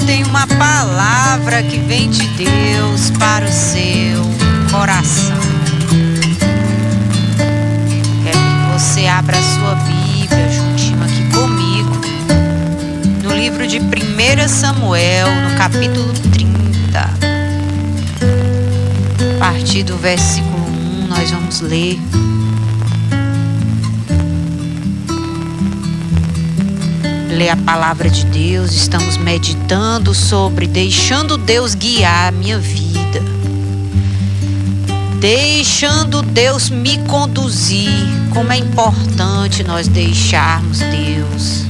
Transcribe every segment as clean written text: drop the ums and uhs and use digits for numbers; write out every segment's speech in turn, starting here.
tem uma palavra que vem de Deus para o seu coração. Quero que você abra a sua Bíblia juntinho aqui comigo, no livro de 1 Samuel, no capítulo 30. A partir do versículo 1 nós vamos ler. Ler a palavra de Deus. Estamos meditando sobre deixando Deus guiar a minha vida, deixando Deus me conduzir. Como é importante nós deixarmos Deus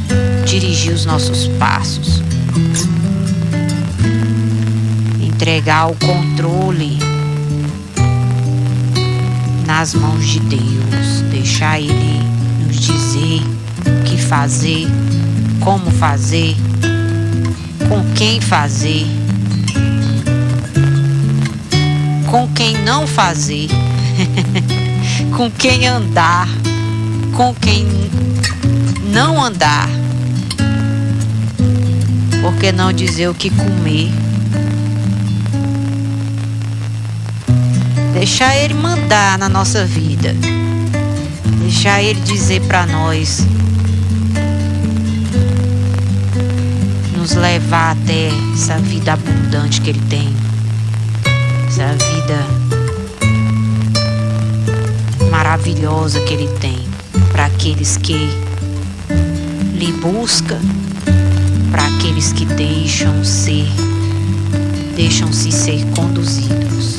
dirigir os nossos passos, entregar o controle nas mãos de Deus, deixar Ele nos dizer o que fazer, como fazer, com quem fazer, com quem não fazer, com quem andar, com quem não andar, por que não dizer o que comer? Deixar Ele mandar na nossa vida, deixar Ele dizer para nós, nos levar até essa vida abundante que Ele tem, essa vida maravilhosa que Ele tem para aqueles que lhe buscam, para aqueles que deixam-se ser conduzidos.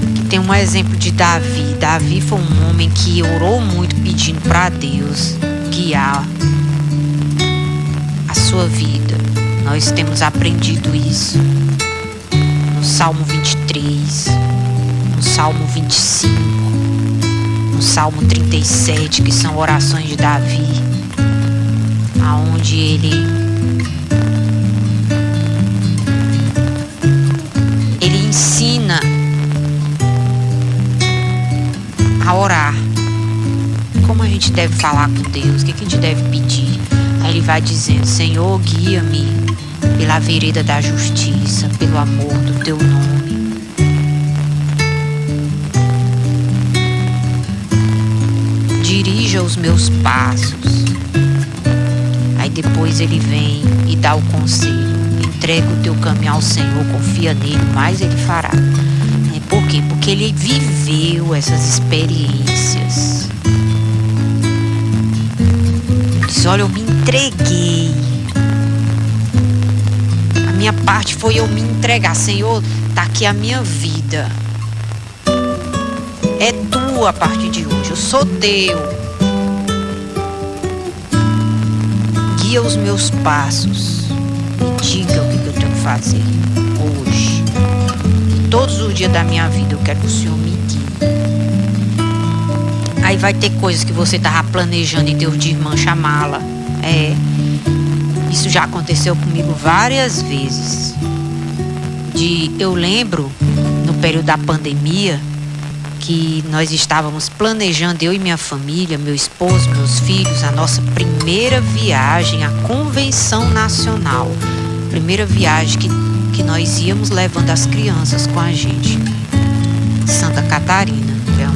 Aqui tem um exemplo de Davi. Davi foi um homem que orou muito pedindo para Deus guiar a sua vida. Nós temos aprendido isso no Salmo 23, no Salmo 25, no Salmo 37, que são orações de Davi, aonde ele ensina a orar, como a gente deve falar com Deus, o que a gente deve pedir. Aí ele vai dizendo: Senhor, guia-me pela vereda da justiça, pelo amor do teu nome. Dirija os meus passos. Aí depois ele vem e dá o conselho: entrega o teu caminho ao Senhor, confia nele, mais ele fará. Por quê? Porque ele viveu essas experiências. Ele diz: olha, eu me entreguei. A minha parte foi eu me entregar. Senhor, tá aqui a minha vida. É tua a partir de hoje. Eu sou teu. Guia os meus passos. Me diga o que eu tenho que fazer hoje. Todos os dias da minha vida eu quero que o Senhor me guie. Aí vai ter coisas que você tava planejando e Deus desmancha a mala. Isso já aconteceu comigo várias vezes. Eu lembro no período da pandemia que nós estávamos planejando, eu e minha família, meu esposo, meus filhos, a nossa primeira viagem à Convenção Nacional. Primeira viagem que nós íamos levando as crianças com a gente. Santa Catarina, que é um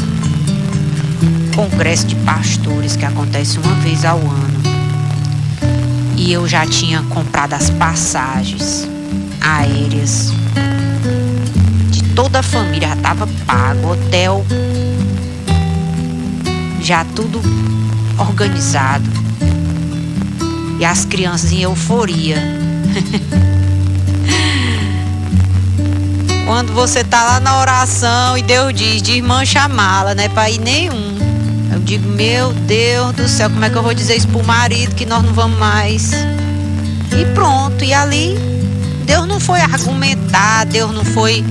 congresso de pastores que acontece uma vez ao ano. E eu já tinha comprado as passagens aéreas de toda a família, já estava pago, hotel, já tudo organizado. E as crianças em euforia. Quando você tá lá na oração e Deus diz: desmancha a mala, não é pra ir nenhum. Eu digo: meu Deus do céu, como é que eu vou dizer isso pro marido que nós não vamos mais? E pronto, e ali Deus não foi argumentar, Deus não foi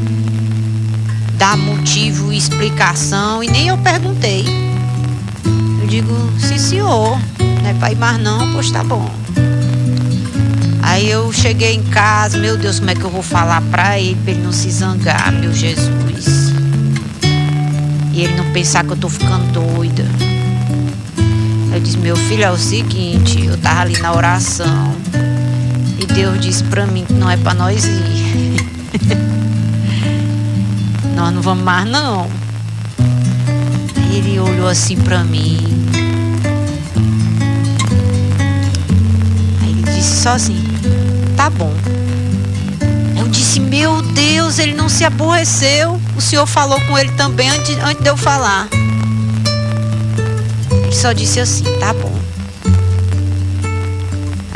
dar motivo e explicação, e nem eu perguntei. Eu digo: sim, senhor, não é pra ir mais não, pois tá bom. Aí eu cheguei em casa: meu Deus, como é que eu vou falar pra ele não se zangar, meu Jesus? E ele não pensar que eu tô ficando doida. Eu disse: meu filho, é o seguinte, eu tava ali na oração e Deus disse pra mim que não é pra nós ir. Nós não vamos mais não. Aí ele olhou assim pra mim. Aí ele disse só assim: tá bom. Eu disse: meu Deus, ele não se aborreceu. O senhor falou com ele também antes de eu falar. Ele só disse assim: tá bom.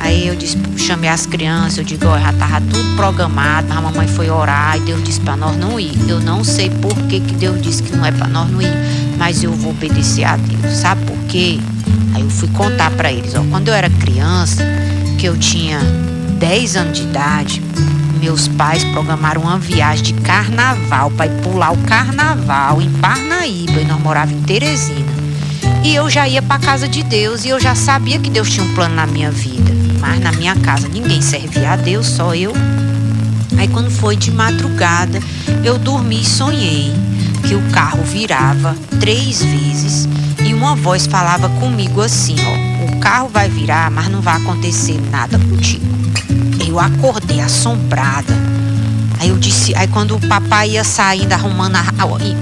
Aí eu disse, chamei as crianças, eu digo: ó, já tava tudo programado, mas a mamãe foi orar e Deus disse pra nós não ir. Eu não sei por que Deus disse que não é pra nós não ir, mas eu vou obedecer a Deus. Sabe por quê? Aí eu fui contar pra eles, ó, quando eu era criança, que eu tinha 10 anos de idade, meus pais programaram uma viagem de carnaval para ir pular o carnaval em Parnaíba, e nós morávamos em Teresina. E eu já ia para casa de Deus, e eu já sabia que Deus tinha um plano na minha vida. Mas na minha casa ninguém servia a Deus, só eu. Aí quando foi de madrugada, eu dormi e sonhei que o carro virava 3 vezes e uma voz falava comigo assim, ó: o carro vai virar, mas não vai acontecer nada contigo. Eu acordei assombrada. Aí eu disse, aí quando o papai ia saindo, arrumando,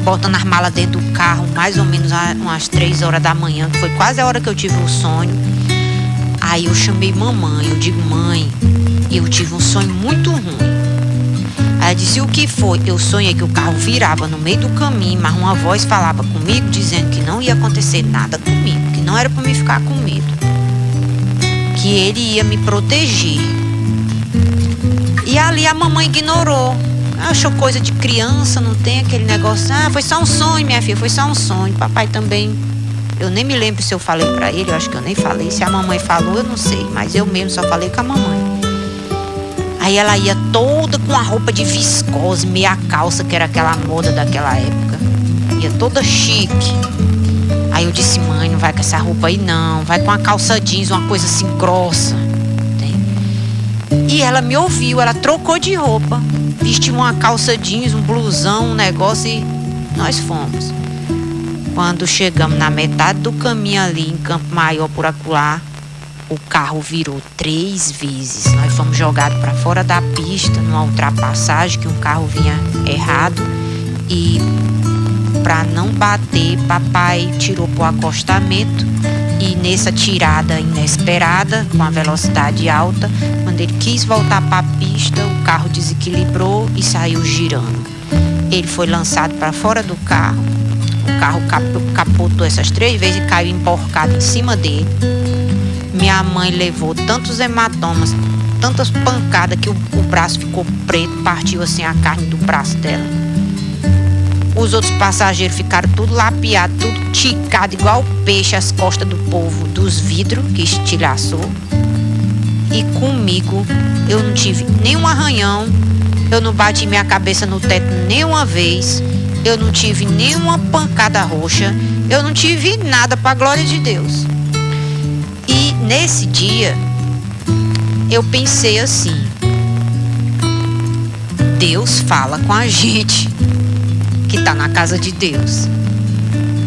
botando as malas dentro do carro, mais ou menos umas 3 horas da manhã, que foi quase a hora que eu tive um sonho. Aí eu chamei mamãe, eu digo: mãe, eu tive um sonho muito ruim. Aí ela disse: o que foi? Eu sonhei que o carro virava no meio do caminho, mas uma voz falava comigo dizendo que não ia acontecer nada comigo, que não era para me ficar com medo, que ele ia me proteger. E ali a mamãe ignorou, achou coisa de criança, não tem aquele negócio: ah, foi só um sonho, minha filha, foi só um sonho. Papai também, eu nem me lembro se eu falei pra ele, eu acho que eu nem falei. Se a mamãe falou, eu não sei, mas eu mesmo só falei com a mamãe. Aí ela ia toda com a roupa de viscose, meia calça, que era aquela moda daquela época, ia toda chique. Aí eu disse: mãe, não vai com essa roupa aí não, vai com uma calça jeans, uma coisa assim grossa. E ela me ouviu, ela trocou de roupa, vestiu uma calça jeans, um blusão, um negócio, e nós fomos. Quando chegamos na metade do caminho ali, em Campo Maior, por acolá, o carro virou 3 vezes. Nós fomos jogados para fora da pista, numa ultrapassagem, que um carro vinha errado. E para não bater, papai tirou pro acostamento. E nessa tirada inesperada, com a velocidade alta, quando ele quis voltar para a pista, o carro desequilibrou e saiu girando. Ele foi lançado para fora do carro. O carro capotou essas 3 vezes e caiu emborcado em cima dele. Minha mãe levou tantos hematomas, tantas pancadas, que o braço ficou preto, partiu assim a carne do braço dela. Os outros passageiros ficaram tudo lapiado, tudo ticado, igual peixe, as costas do povo, dos vidros que estilhaçou. E comigo, eu não tive nenhum arranhão, eu não bati minha cabeça no teto nenhuma vez, eu não tive nenhuma pancada roxa, eu não tive nada, para a glória de Deus. E nesse dia, eu pensei assim: Deus fala com a gente que está na casa de Deus.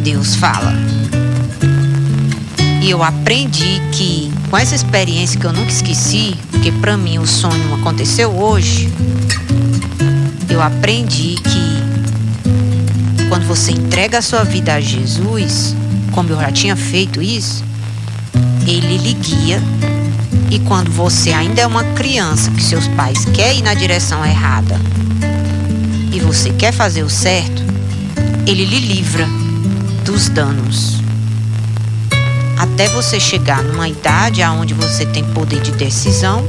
Deus fala. E eu aprendi que, com essa experiência que eu nunca esqueci, porque para mim o sonho aconteceu hoje, eu aprendi que quando você entrega a sua vida a Jesus, como eu já tinha feito isso, Ele lhe guia. E quando você ainda é uma criança, que seus pais querem ir na direção errada e você quer fazer o certo, Ele lhe livra dos danos. Até você chegar numa idade onde você tem poder de decisão.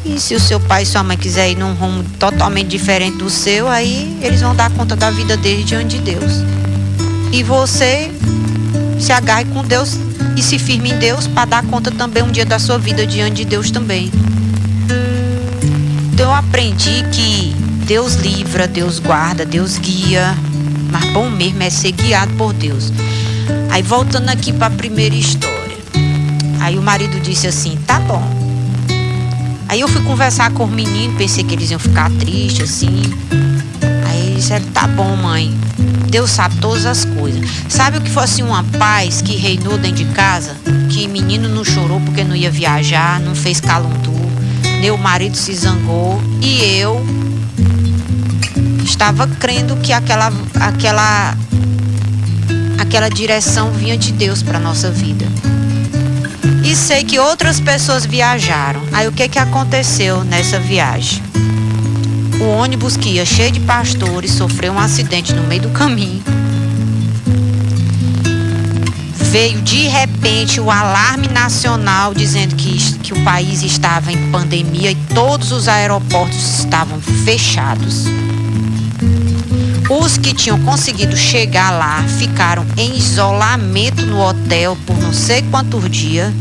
E se o seu pai e sua mãe quiserem ir num rumo totalmente diferente do seu, aí eles vão dar conta da vida deles diante de Deus. E você se agarre com Deus e se firme em Deus para dar conta também um dia da sua vida diante de Deus também. Então eu aprendi que Deus livra, Deus guarda, Deus guia, mas bom mesmo é ser guiado por Deus. Aí voltando aqui para a primeira história, aí o marido disse assim: tá bom. Aí eu fui conversar com os meninos, pensei que eles iam ficar tristes assim. Aí disse: tá bom, mãe, Deus sabe todas as coisas. Sabe o que foi assim uma paz que reinou dentro de casa? Que menino não chorou porque não ia viajar, não fez calundu, nem o marido se zangou, e eu estava crendo que aquela direção vinha de Deus para nossa vida. E sei que outras pessoas viajaram. Aí o que aconteceu nessa viagem? O ônibus que ia cheio de pastores sofreu um acidente no meio do caminho. Veio de repente o alarme nacional dizendo que o país estava em pandemia e todos os aeroportos estavam fechados. Os que tinham conseguido chegar lá ficaram em isolamento no hotel por não sei quantos dias,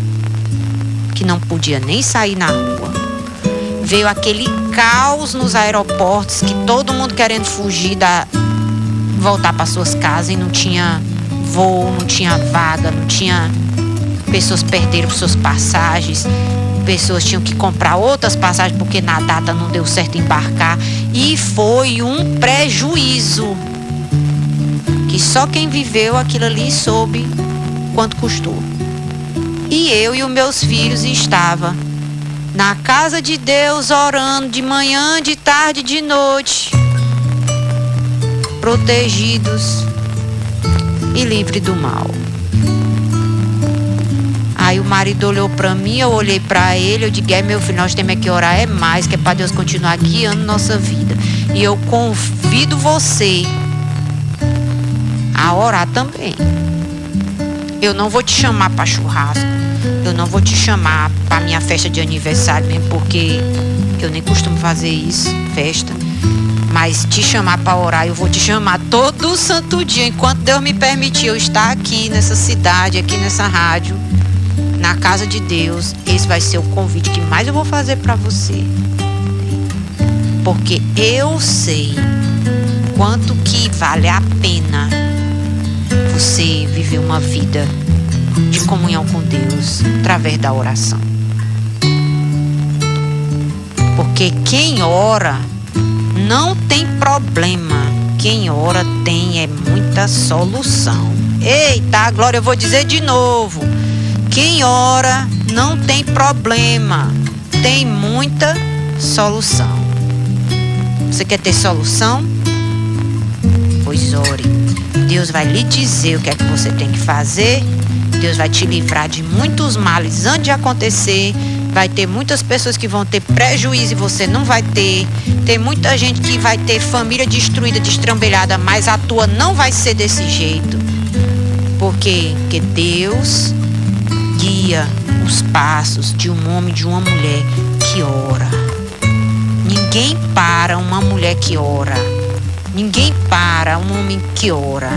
que não podia nem sair na rua. Veio aquele caos nos aeroportos, que todo mundo querendo fugir, voltar para suas casas, e não tinha voo, não tinha vaga, não tinha... Pessoas perderam suas passagens, pessoas tinham que comprar outras passagens porque na data não deu certo embarcar, e foi um prejuízo que só quem viveu aquilo ali soube quanto custou. E eu e os meus filhos estava na casa de Deus orando de manhã, de tarde, de noite, protegidos e livres do mal. Aí o marido olhou para mim, eu olhei para ele, eu digo: meu filho, nós temos que orar mais, que é para Deus continuar guiando nossa vida. E eu convido você a orar também. Eu não vou te chamar para churrasco, eu não vou te chamar para minha festa de aniversário mesmo, porque eu nem costumo fazer isso, festa. Mas te chamar para orar, eu vou te chamar todo santo dia, enquanto Deus me permitir eu estar aqui nessa cidade, aqui nessa rádio, na casa de Deus. Esse vai ser o convite que mais eu vou fazer para você, porque eu sei quanto que vale a pena você viver uma vida de comunhão com Deus através da oração. Porque quem ora não tem problema, quem ora tem muita solução. Eita, Glória, eu vou dizer de novo: quem ora não tem problema, tem muita solução. Você quer ter solução? Pois ore. Deus vai lhe dizer o que é que você tem que fazer. Deus vai te livrar de muitos males antes de acontecer. Vai ter muitas pessoas que vão ter prejuízo e você não vai ter. Tem muita gente que vai ter família destruída, destrambelhada, mas a tua não vai ser desse jeito. Por quê? Porque Deus guia os passos de um homem e de uma mulher que ora. Ninguém para uma mulher que ora. Ninguém para um homem que ora.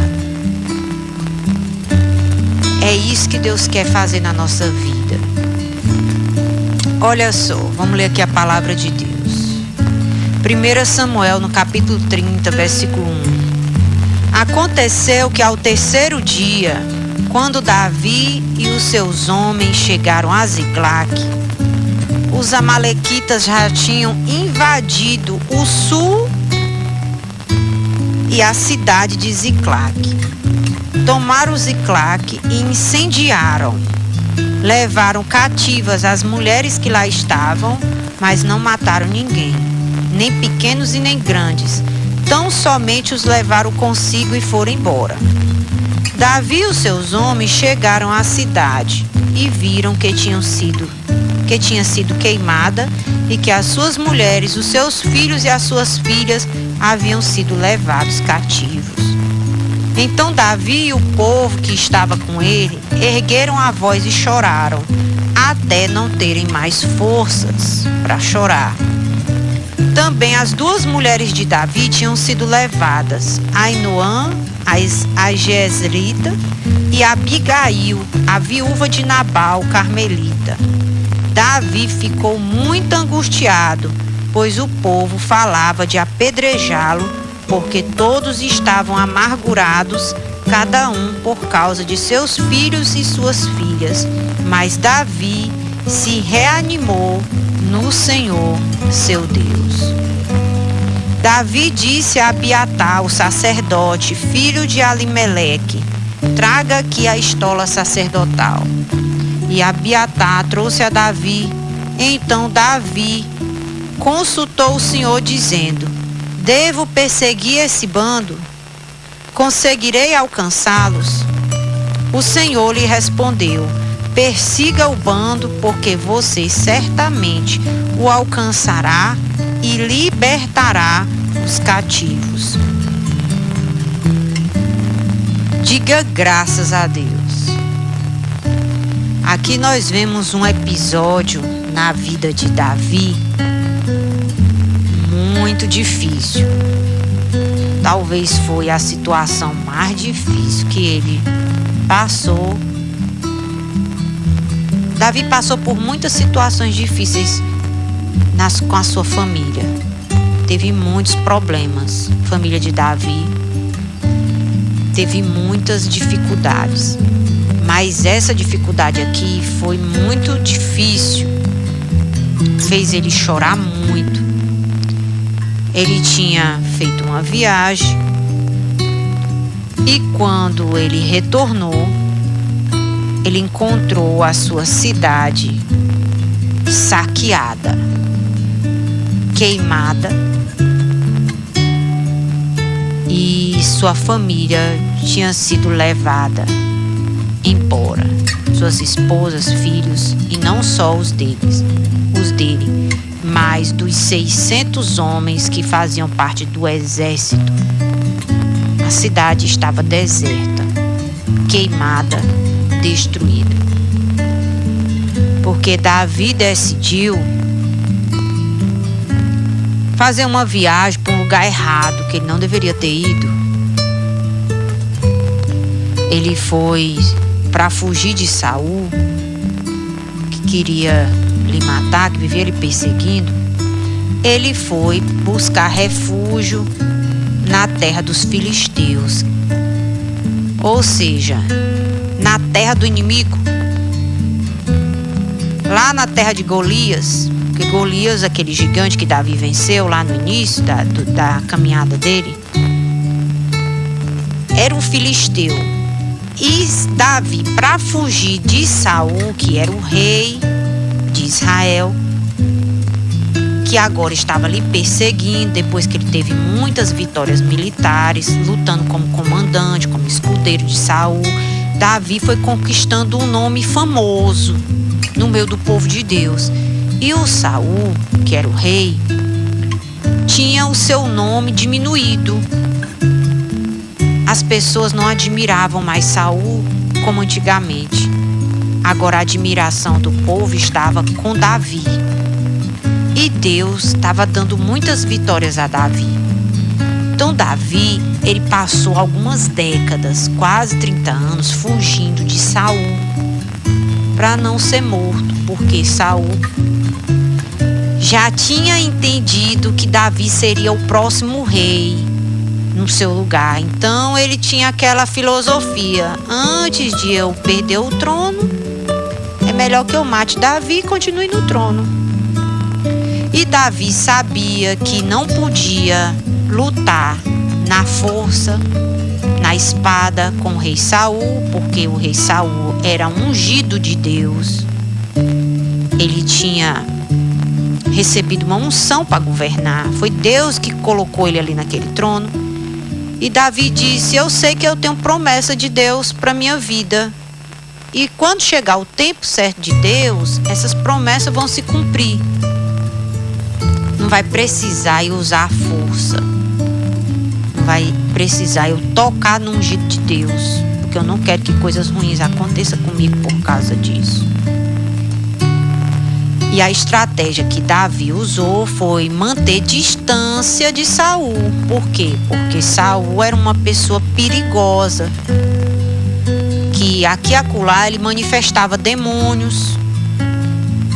É isso que Deus quer fazer na nossa vida. Olha só, vamos ler aqui a palavra de Deus. 1 Samuel, no capítulo 30, versículo 1. Aconteceu que ao terceiro dia, quando Davi e os seus homens chegaram a Ziclague, os amalequitas já tinham invadido o sul e a cidade de Ziclague. Tomaram Ziclague e incendiaram. Levaram cativas as mulheres que lá estavam, mas não mataram ninguém, nem pequenos e nem grandes. Tão somente os levaram consigo e foram embora. Davi e os seus homens chegaram à cidade e viram que tinha sido queimada e que as suas mulheres, os seus filhos e as suas filhas haviam sido levados cativos. Então Davi e o povo que estava com ele ergueram a voz e choraram, até não terem mais forças para chorar. Também as duas mulheres de Davi tinham sido levadas, Ainoã, a Jezreelita, e Abigail, a viúva de Nabal, carmelita. Davi ficou muito angustiado, pois o povo falava de apedrejá-lo, porque todos estavam amargurados, cada um por causa de seus filhos e suas filhas. Mas Davi se reanimou no Senhor, seu Deus. Davi disse a Abiatar, o sacerdote, filho de Alimeleque: traga aqui a estola sacerdotal. E Abiatar trouxe a Davi. Então Davi consultou o Senhor, dizendo: devo perseguir esse bando? Conseguirei alcançá-los? O Senhor lhe respondeu: persiga o bando, porque você certamente o alcançará e libertará os cativos. Diga graças a Deus. Aqui nós vemos um episódio na vida de Davi muito difícil. Talvez foi a situação mais difícil que ele passou. Davi passou por muitas situações difíceis com a sua família. Teve muitos problemas. A família de Davi teve muitas dificuldades. Mas essa dificuldade aqui foi muito difícil. Fez ele chorar muito. Ele tinha feito uma viagem. E quando ele retornou, ele encontrou a sua cidade saqueada, queimada, e sua família tinha sido levada embora. Suas esposas, filhos, e não só os dele, mas dos 600 homens que faziam parte do exército. A cidade estava deserta, queimada, destruída. Porque Davi decidiu fazer uma viagem para um lugar errado, que ele não deveria ter ido. Ele foi para fugir de Saul, que queria lhe matar, que vivia lhe perseguindo. Ele foi buscar refúgio na terra dos filisteus, ou seja, na terra do inimigo, lá na terra de Golias. Porque Golias, aquele gigante que Davi venceu lá no início da caminhada dele, era um filisteu. E Davi, para fugir de Saul, que era o rei de Israel, que agora estava lhe perseguindo, depois que ele teve muitas vitórias militares, lutando como comandante, como escudeiro de Saul, Davi foi conquistando um nome famoso no meio do povo de Deus. E o Saul, que era o rei, tinha o seu nome diminuído. As pessoas não admiravam mais Saul como antigamente. Agora a admiração do povo estava com Davi. E Deus estava dando muitas vitórias a Davi. Então Davi, ele passou algumas décadas, quase 30 anos, fugindo de Saul, para não ser morto, porque Saul já tinha entendido que Davi seria o próximo rei no seu lugar. Então ele tinha aquela filosofia: antes de eu perder o trono, é melhor que eu mate Davi e continue no trono. E Davi sabia que não podia lutar na força, na espada com o rei Saul, porque o rei Saul era ungido de Deus. Ele tinha recebido uma unção para governar. Foi Deus que colocou ele ali naquele trono. E Davi disse: eu sei que eu tenho promessa de Deus para minha vida. E quando chegar o tempo certo de Deus, essas promessas vão se cumprir. Não vai precisar eu usar a força. Não vai precisar eu tocar no ungido de Deus. Porque eu não quero que coisas ruins aconteçam comigo por causa disso. E a estratégia que Davi usou foi manter distância de Saul. Por quê? Porque Saul era uma pessoa perigosa, que aqui e acolá ele manifestava demônios.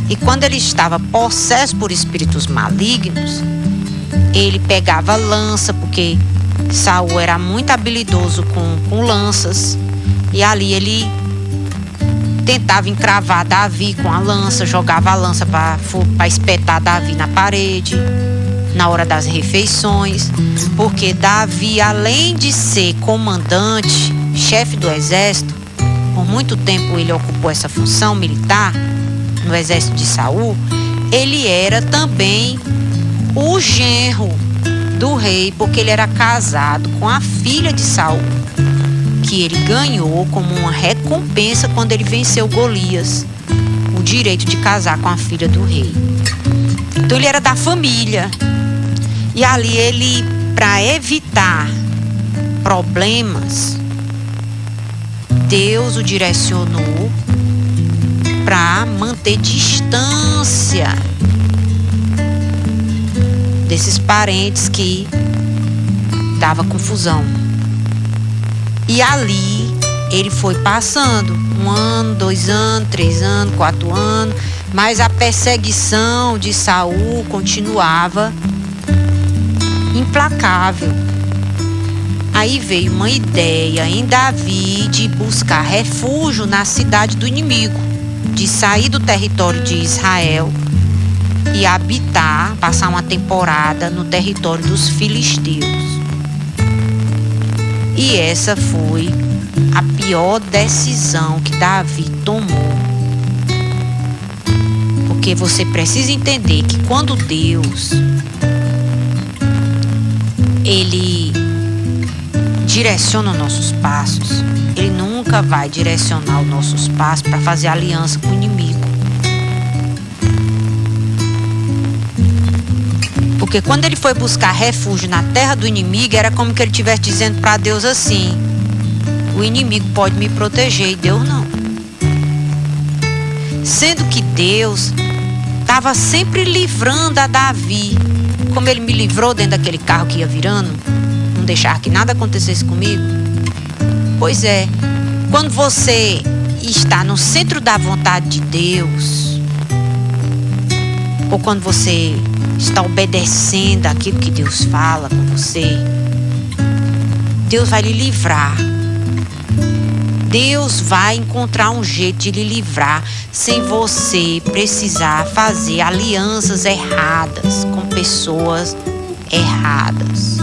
E quando ele estava possesso por espíritos malignos, ele pegava lança, porque Saul era muito habilidoso com lanças. E ali ele tentava encravar Davi com a lança, jogava a lança para espetar Davi na parede. na hora das refeições, porque Davi, além de ser comandante, chefe do exército, por muito tempo ele ocupou essa função militar no exército de Saul, ele era também o genro do rei, porque ele era casado com a filha de Saul, que ele ganhou como uma recompensa quando ele venceu Golias, o direito de casar com a filha do rei. Então ele era da família. E ali ele, para evitar problemas, Deus o direcionou para manter distância desses parentes que dava confusão. E ali ele foi passando 1 ano, 2 anos, 3 anos, 4 anos, mas a perseguição de Saul continuava implacável. Aí veio uma ideia em Davi de buscar refúgio na cidade do inimigo, de sair do território de Israel e habitar, passar uma temporada no território dos filisteus. E essa foi a pior decisão que Davi tomou. Porque você precisa entender que quando Deus ele direciona os nossos passos, ele nunca vai direcionar os nossos passos para fazer aliança com o inimigo. Porque quando ele foi buscar refúgio na terra do inimigo, era como que ele estivesse dizendo para Deus assim: o inimigo pode me proteger e Deus não. Sendo que Deus estava sempre livrando a Davi, como ele me livrou dentro daquele carro que ia virando, não deixar que nada acontecesse comigo. Pois é, quando você está no centro da vontade de Deus, ou quando você está obedecendo aquilo que Deus fala com você, Deus vai lhe livrar. Deus vai encontrar um jeito de lhe livrar sem você precisar fazer alianças erradas com pessoas erradas,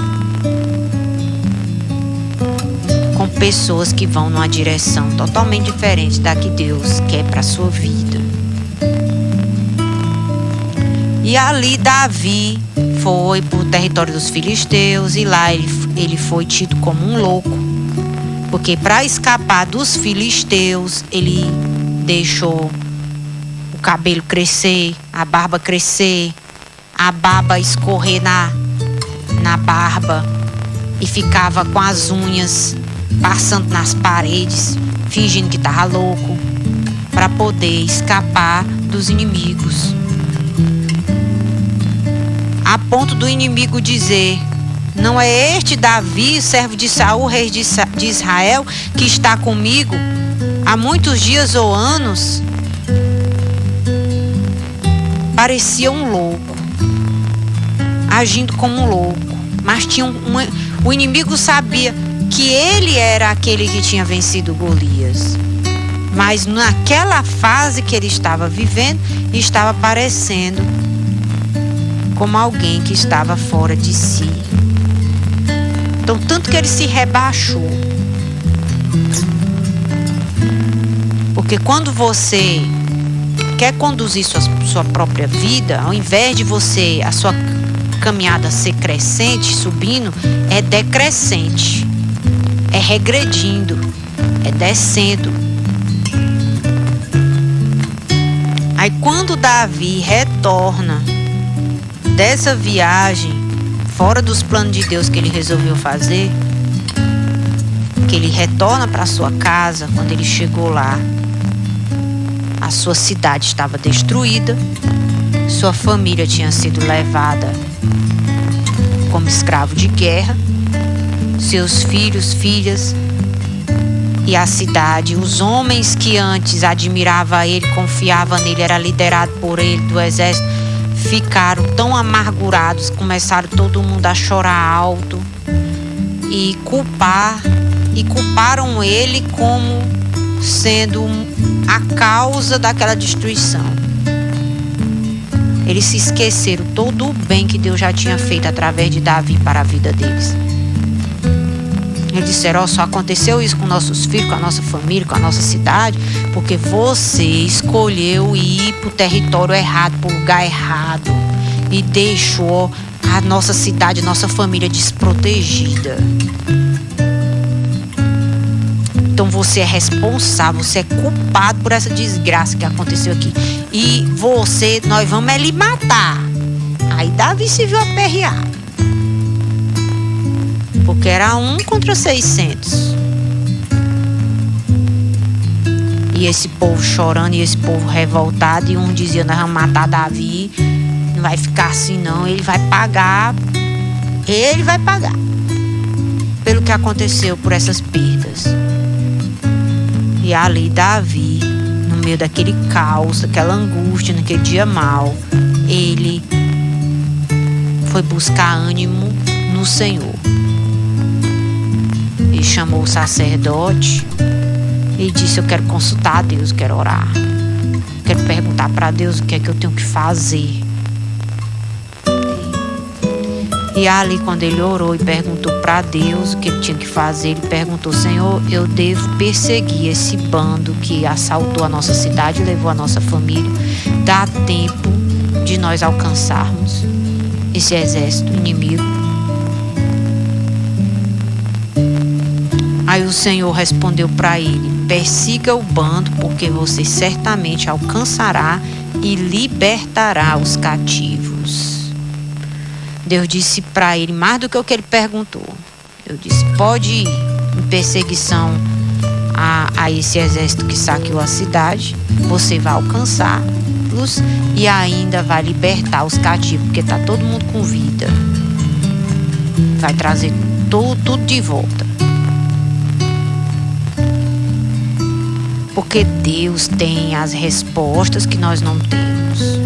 com pessoas que vão numa direção totalmente diferente da que Deus quer para a sua vida. E ali Davi foi para o território dos filisteus e lá ele foi tido como um louco, porque para escapar dos filisteus ele deixou o cabelo crescer, a barba crescer, a baba escorrer na barba e ficava com as unhas passando nas paredes, fingindo que estava louco, para poder escapar dos inimigos. A ponto do inimigo dizer: não é este Davi, servo de Saul, rei de Israel, que está comigo há muitos dias ou anos? Parecia um louco, agindo como um louco, mas o inimigo sabia que ele era aquele que tinha vencido Golias. Mas naquela fase que ele estava vivendo, estava parecendo como alguém que estava fora de si. Então, tanto que ele se rebaixou. Porque quando você quer conduzir sua própria vida, ao invés de você, a sua caminhada ser crescente, subindo, é decrescente, é regredindo, é descendo. Aí quando Davi retorna dessa viagem, fora dos planos de Deus que ele resolveu fazer, que ele retorna para sua casa, quando ele chegou lá, a sua cidade estava destruída, sua família tinha sido levada como escravo de guerra, seus filhos, filhas e a cidade, os homens que antes admiravam ele, confiavam nele, era liderado por ele, do exército, ficaram tão amargurados, começaram todo mundo a chorar alto e culparam ele como sendo a causa daquela destruição. Eles se esqueceram todo o bem que Deus já tinha feito através de Davi para a vida deles. Eles disseram: só aconteceu isso com nossos filhos, com a nossa família, com a nossa cidade, porque você escolheu ir para o território errado, para o lugar errado, e deixou a nossa cidade, nossa família desprotegida. Então você é responsável, você é culpado por essa desgraça que aconteceu aqui. E nós vamos lhe matar. Aí Davi se viu aperreado. Porque era 1 contra 600. E esse povo chorando, e esse povo revoltado. E um dizia: nós vamos matar Davi. Não vai ficar assim não, ele vai pagar. Ele vai pagar pelo que aconteceu, por essas perdas. E ali Davi, no meio daquele caos, daquela angústia, naquele dia mau, ele foi buscar ânimo no Senhor. Ele chamou o sacerdote e disse: eu quero consultar a Deus, eu quero orar, quero perguntar para Deus o que é que eu tenho que fazer. E ali, quando ele orou e perguntou para Deus o que ele tinha que fazer, ele perguntou: Senhor, eu devo perseguir esse bando que assaltou a nossa cidade e levou a nossa família? Dá tempo de nós alcançarmos esse exército inimigo? Aí o Senhor respondeu para ele: persiga o bando, porque você certamente alcançará e libertará os cativos. Deus disse para ele mais do que o que ele perguntou. Deus disse: pode ir em perseguição a esse exército que saqueou a cidade. Você vai alcançá-los e ainda vai libertar os cativos, porque está todo mundo com vida. Vai trazer tudo de volta. Porque Deus tem as respostas que nós não temos.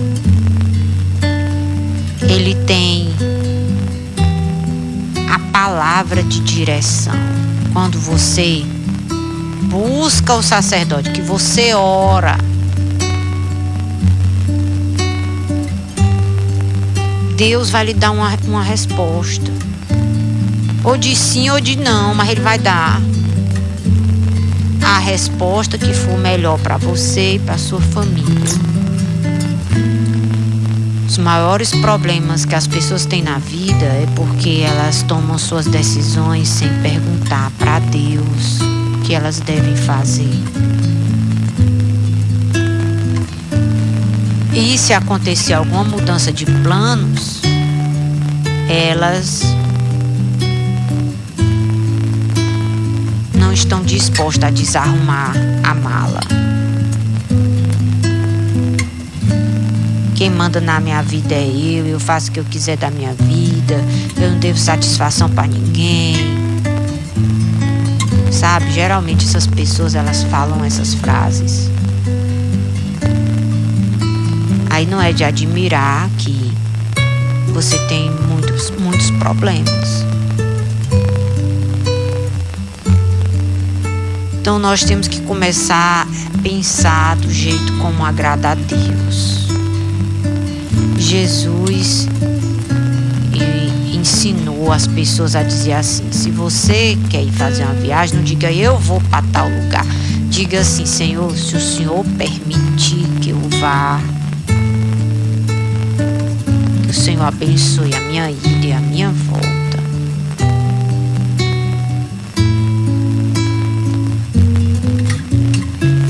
Ele tem a palavra de direção. Quando você busca o sacerdote, que você ora, Deus vai lhe dar uma resposta. Ou de sim ou de não, mas Ele vai dar a resposta que for melhor para você e para sua família. Os maiores problemas que as pessoas têm na vida é porque elas tomam suas decisões sem perguntar para Deus o que elas devem fazer. E se acontecer alguma mudança de planos, elas não estão dispostas a desarrumar a mala. Quem manda na minha vida é eu faço o que eu quiser da minha vida, eu não devo satisfação para ninguém. Sabe, geralmente essas pessoas, elas falam essas frases. Aí não é de admirar que você tem muitos problemas. Então nós temos que começar a pensar do jeito como agrada a Deus. Jesus ensinou as pessoas a dizer assim: se você quer ir fazer uma viagem, não diga eu vou para tal lugar. Diga assim: Senhor, se o Senhor permitir que eu vá, que o Senhor abençoe a minha ida e a minha volta.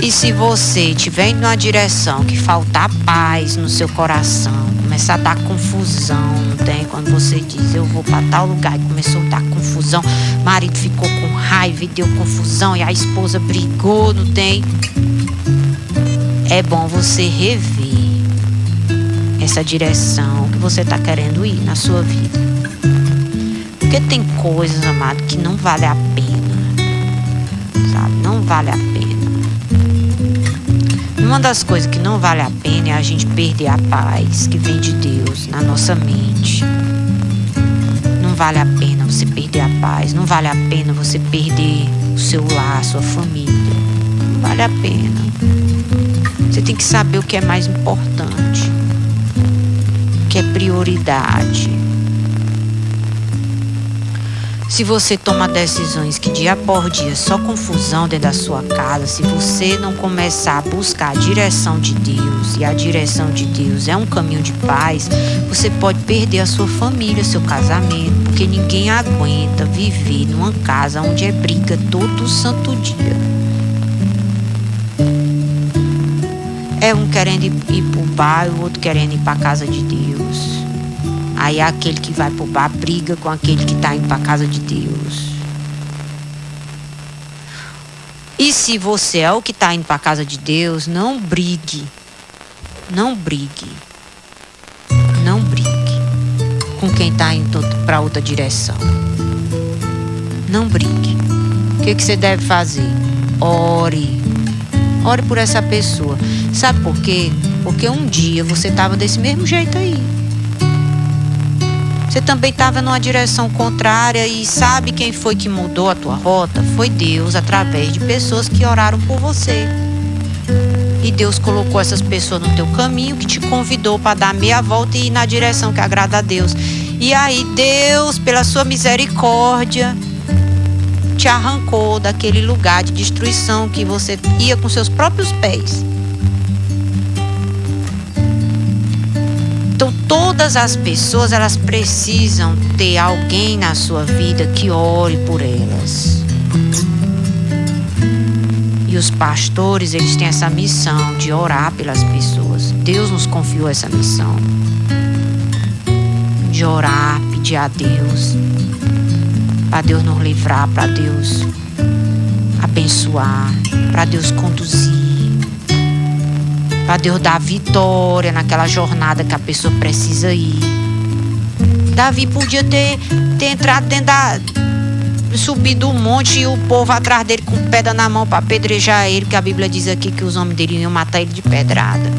E se você estiver indo numa direção que faltar paz no seu coração, começar a dar confusão, não tem? Quando você diz eu vou para tal lugar e começou a dar confusão, o marido ficou com raiva e deu confusão e a esposa brigou, não tem? É bom você rever essa direção que você está querendo ir na sua vida. Porque tem coisas, amado, que não vale a pena, sabe? Não vale a pena. Uma das coisas que não vale a pena é a gente perder a paz que vem de Deus na nossa mente. Não vale a pena você perder a paz. Não vale a pena você perder o seu lar, a sua família. Não vale a pena. Você tem que saber o que é mais importante. que é prioridade. Se você toma decisões que dia por dia só confusão dentro da sua casa, se você não começar a buscar a direção de Deus, e a direção de Deus é um caminho de paz, você pode perder a sua família, seu casamento, porque ninguém aguenta viver numa casa onde é briga todo santo dia. É um querendo ir pro bar, o outro querendo ir para a casa de Deus. Aí aquele que vai pro bar briga com aquele que está indo para a casa de Deus. E se você é o que está indo para a casa de Deus, não brigue. Não brigue. Não brigue com quem está indo para outra direção. Não brigue. O que você deve fazer? Ore. Ore por essa pessoa. Sabe por quê? Porque um dia você estava desse mesmo jeito aí. Você também estava numa direção contrária e sabe quem foi que mudou a tua rota? Foi Deus, através de pessoas que oraram por você. E Deus colocou essas pessoas no teu caminho, que te convidou para dar meia volta e ir na direção que agrada a Deus. E aí Deus, pela sua misericórdia, te arrancou daquele lugar de destruição que você ia com seus próprios pés. Então todas as pessoas, elas precisam ter alguém na sua vida que ore por elas. E os pastores, eles têm essa missão de orar pelas pessoas. Deus nos confiou essa missão de orar, pedir a Deus, para Deus nos livrar, para Deus abençoar, para Deus conduzir, para Deus dar vitória naquela jornada que a pessoa precisa ir. Davi podia ter entrado subido um monte e o povo atrás dele com pedra na mão para apedrejar ele, que a Bíblia diz aqui que os homens dele iam matar ele de pedrada.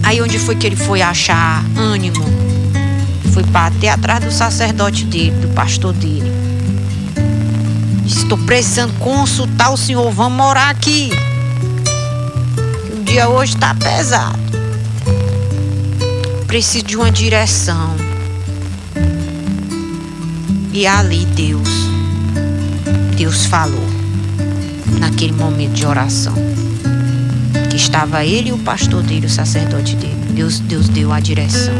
Aí onde foi que ele foi achar ânimo? Foi bater atrás do sacerdote dele, do pastor dele. Disse: estou precisando consultar o Senhor, vamos orar aqui. O dia hoje está pesado. Preciso de uma direção. E ali Deus falou, naquele momento de oração, que estava ele e o pastor dele, o sacerdote dele. Deus deu a direção.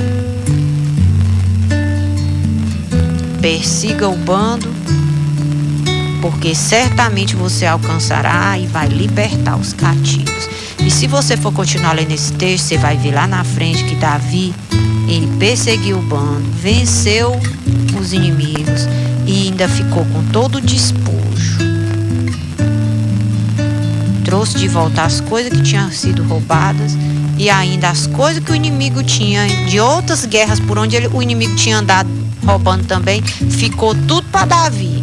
Persiga o bando, porque certamente você alcançará e vai libertar os cativos. E se você for continuar lendo esse texto, você vai ver lá na frente que Davi, ele perseguiu o bando, venceu os inimigos e ainda ficou com todo o despojo. Trouxe de volta as coisas que tinham sido roubadas e ainda as coisas que o inimigo tinha de outras guerras por onde o inimigo tinha andado roubando também, ficou tudo para Davi,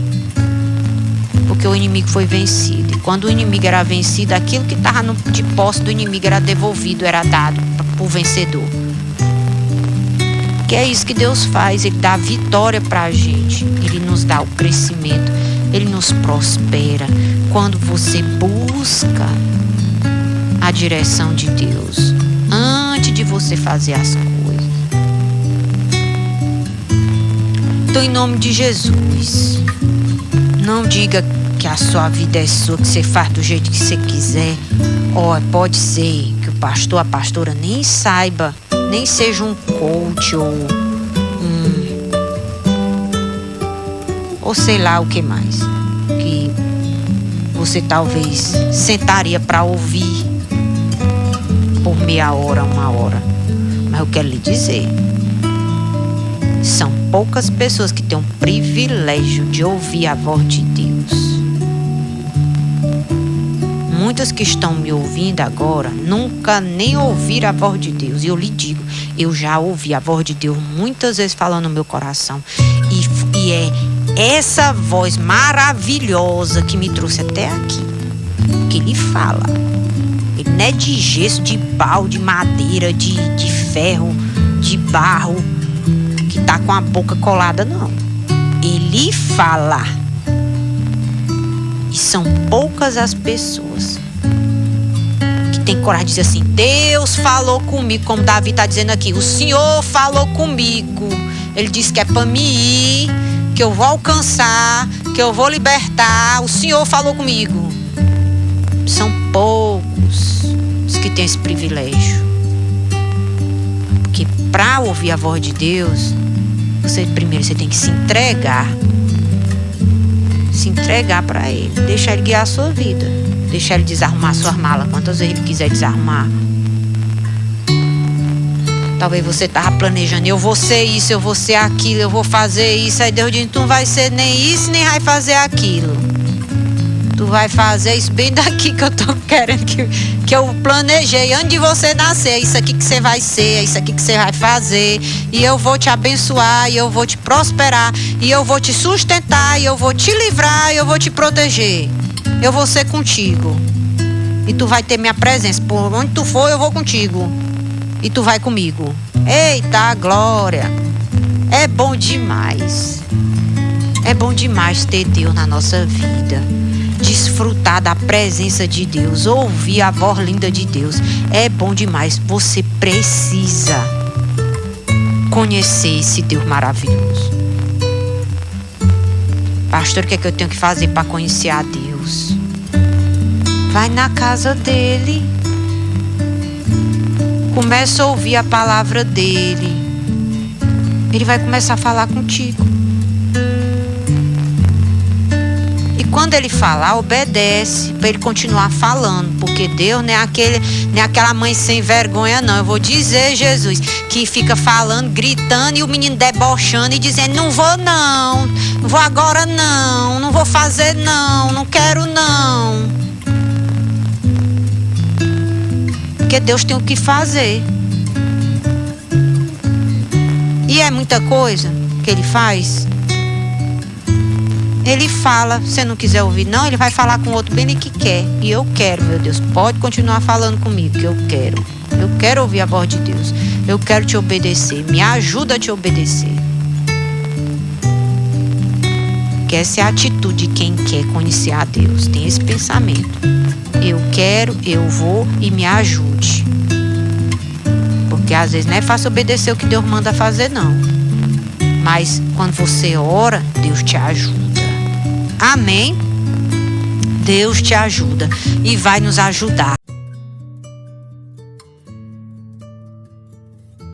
porque o inimigo foi vencido. E quando o inimigo era vencido, aquilo que estava de posse do inimigo era devolvido, era dado para o vencedor. Que é isso que Deus faz, Ele dá vitória para a gente, Ele nos dá o crescimento, Ele nos prospera quando você busca a direção de Deus antes de você fazer as coisas. Então, em nome de Jesus, não diga que a sua vida é sua, que você faz do jeito que você quiser. Pode ser que o pastor, a pastora nem saiba, nem seja um coach ou sei lá o que mais, que você talvez sentaria para ouvir por meia hora, uma hora. Mas eu quero lhe dizer, são poucas pessoas que têm o privilégio de ouvir a voz de Deus. Muitas que estão me ouvindo agora nunca nem ouviram a voz de Deus. E eu lhe digo, eu já ouvi a voz de Deus muitas vezes falando no meu coração. E é essa voz maravilhosa que me trouxe até aqui. Que Ele fala. Ele não é de gesso, de pau, de madeira, de ferro, de barro, que tá com a boca colada, não. Ele fala. E são poucas as pessoas que tem coragem de dizer assim: Deus falou comigo, como Davi está dizendo aqui. O Senhor falou comigo. Ele disse que é para mim ir, que eu vou alcançar, que eu vou libertar. O Senhor falou comigo. São poucos os que têm esse privilégio. Porque para ouvir a voz de Deus, primeiro você tem que se entregar. Se entregar para Ele. Deixar Ele guiar a sua vida. Deixar Ele desarrumar suas malas quantas vezes Ele quiser desarrumar. Talvez você estava planejando: eu vou ser isso, eu vou ser aquilo, eu vou fazer isso. Aí Deus diz: tu não vai ser nem isso, nem vai fazer aquilo. Tu vai fazer isso bem daqui que eu tô querendo, que eu planejei antes de você nascer. É isso aqui que você vai ser, é isso aqui que você vai fazer. E eu vou te abençoar, e eu vou te prosperar, e eu vou te sustentar, e eu vou te livrar, e eu vou te proteger. Eu vou ser contigo. E tu vai ter minha presença. Por onde tu for, eu vou contigo. E tu vai comigo. Eita, glória! É bom demais. É bom demais ter Deus na nossa vida. Desfrutar da presença de Deus. Ouvir a voz linda de Deus. É bom demais. Você precisa conhecer esse Deus maravilhoso. Pastor, o que é que eu tenho que fazer para conhecer a Deus? Vai na casa dele. Começa a ouvir a palavra dele. Ele vai começar a falar contigo. E quando ele falar, obedece para ele continuar falando. Porque Deus não é aquela mãe sem vergonha, não. Eu vou dizer, Jesus, que fica falando, gritando, e o menino debochando e dizendo: não vou não, não vou agora não, não vou fazer não, não quero não. Porque Deus tem o que fazer. E é muita coisa que Ele faz. Ele fala, se você não quiser ouvir não, Ele vai falar com outro bem ele que quer. E eu quero, meu Deus, pode continuar falando comigo, que eu quero. Eu quero ouvir a voz de Deus. Eu quero te obedecer. Me ajuda a te obedecer. Que essa é a atitude de quem quer conhecer a Deus. Tem esse pensamento. Eu quero, eu vou e me ajude. Porque às vezes não é fácil obedecer o que Deus manda fazer, não. Mas quando você ora, Deus te ajuda. Amém? Deus te ajuda e vai nos ajudar.